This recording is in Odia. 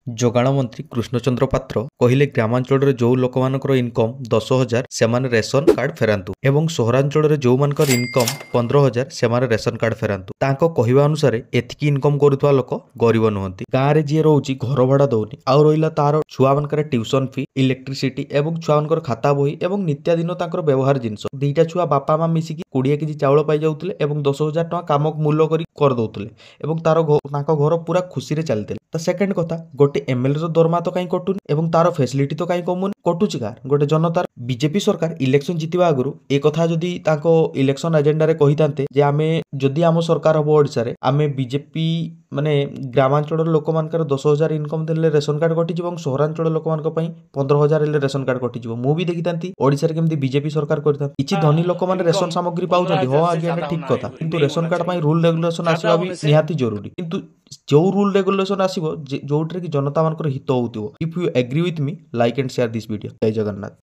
ଯୋଗାଣ ମନ୍ତ୍ରୀ କୃଷ୍ଣଚନ୍ଦ୍ର ପାତ୍ର କହିଲେ ଗ୍ରାମାଞ୍ଚଳରେ ଯେଉଁ ଲୋକମାନଙ୍କର ଇନକମ୍ 10,000 ସେମାନେ ରେସନ କାର୍ଡ ଫେରାନ୍ତୁ ଏବଂ ସହରାଞ୍ଚଳରେ ଯେଉଁମାନଙ୍କର ଇନକମ୍ 15,000 ସେମାନେ ରେସନ କାର୍ଡ ଫେରାନ୍ତୁ। ତାଙ୍କ କହିବା ଅନୁସାରେ ଏତିକି ଇନକମ୍ କରୁଥିବା ଲୋକ ଗରିବ ନୁହନ୍ତି। ଗାଁରେ ଯିଏ ରହୁଛି ଘର ଭଡ଼ା ଦଉନି, ଆଉ ରହିଲା ତାର ଛୁଆମାନଙ୍କର ଟ୍ୟୁସନ ଫି, ଇଲେକ୍ଟ୍ରିସିଟି ଏବଂ ଛୁଆମାନଙ୍କର ଖାତା ବହି ଏବଂ ନିତ୍ୟାଦିନ ତାଙ୍କର ବ୍ୟବହାର ଜିନିଷ। ଦିଟା ଛୁଆ ବାପା ମା ମିଶିକି 20 କେଜି ଚାଉଳ ପାଇଯାଉଥିଲେ ଏବଂ 10,000 ଟଙ୍କା କାମକୁ ମୂଲ୍ୟ କରି କରିଦଉଥିଲେ ଏବଂ ତାଙ୍କ ଘର ପୁରା ଖୁସିରେ ଚାଲିଥିଲା। ତ ସେକେଣ୍ଡ କଥା, ଗୋଟେ ଏମଏଲଏ ର ଦରମା ତ କାହିଁ କଟୁନି ଏବଂ ତାର ଫେସିଲିଟି ତ କାହିଁ କମୁନି? କଟୁଛି କାହାର? ଗୋଟେ ଜନତାର। ବିଜେପି ସରକାର ଇଲେକ୍ସନ ଜିତିବା ଆଗରୁ ଏ କଥା ଯଦି ତାଙ୍କ ଇଲେକ୍ସନ ଏଜେଣ୍ଡାରେ କହିଥାନ୍ତେ ଯେ ଆମେ ଯଦି ଆମ ସରକାର ହବ ଓଡ଼ିଶାରେ, ଆମେ ବିଜେପି ମାନେ ଗ୍ରାମାଞ୍ଚଳର ଲୋକମାନଙ୍କର 10,000 ଇନକମ୍ ଦେଲେ ରେସନ କାର୍ଡ କଟିଯିବ ଏବଂ ସହରାଞ୍ଚଳ ଲୋକମାନଙ୍କ ପାଇଁ 15,000 ହେଲେ ରେସନ କାର୍ଡ କଟିଯିବ। ମୁଁ ବି ଦେଖିଥାନ୍ତି ଓଡ଼ିଶାରେ କେମିତି ବିଜେପି ସରକାର କରିଥାନ୍ତି। କିଛି ଧନୀ ଲୋକମାନେ ରେସନ ସାମଗ୍ରୀ ପାଉଛନ୍ତି, ହଁ ଆଜ୍ଞା ଏଟା ଠିକ କଥା, କିନ୍ତୁ ରେସନ କାର୍ଡ ପାଇଁ ରୁଲ ରେଗୁଲେସନ ଆସିବା ବି ନିହାତି ଜରୁରୀ। କିନ୍ତୁ ଯୋଉ ରୁଲ ରେଗୁଲେସନ ଆସିବ ଯୋଉଥିରେ କି ଜନତା ମାନଙ୍କର ହିତ ହଉଥିବ। If you agree with me, like and share this video. ଜୟ ଜଗନ୍ନାଥ।